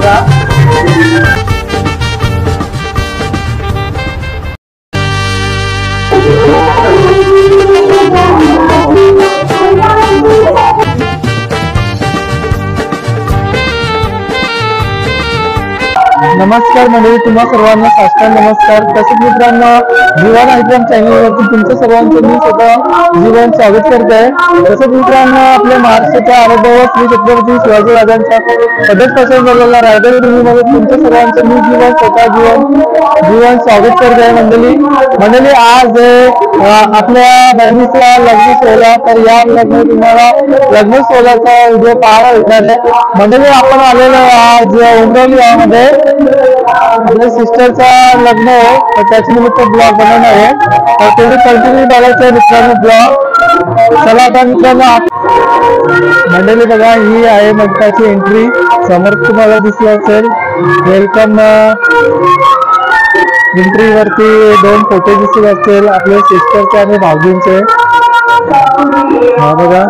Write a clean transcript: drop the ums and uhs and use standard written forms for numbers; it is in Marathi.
बघा. नमस्कार मंडळी, तुम्हा सर्वांना साष्टांग नमस्कार. तसेच मित्रांनो, जीवन आश्रम चॅनलवरती तुमचं सर्वांचं मी स्वतः जीवन स्वागत करत आहे. तसंच मित्रांनो, आपल्या महाराष्ट्राच्या आराध्य श्री छत्रपती शिवाजी राजांचा पदस्पर्शन झालेला रायगड मध्ये तुमच्या सर्वांचं मी जीवन स्वागत करत आहे. मंडळी आज आपल्या बहिणीचा लग्न सोहळा, तर या तुम्हाला लग्न सोहळ्याचा व्हिडिओ पाहायला भेटणार आहे. मंडळी, आपण आलेलो आज उमरवली यामध्ये आपल्या सिस्टरचा लग्न आहे, तर त्याच्या निमित्त ब्लॉग बनवणार आहे. तर तेवढे कंटिन्यू बघायचं आहे मित्रांनो ब्लॉग. चला आता मित्रांनो, मंडळी बघा, ही आहे मंडपाची एंट्री. समोर तुम्हाला दिसलं असेल वेलकम एंट्री वरती 2 फोटो दिसत असतील आपल्या सिस्टरचे आणि भाऊजींचे. हा बघा,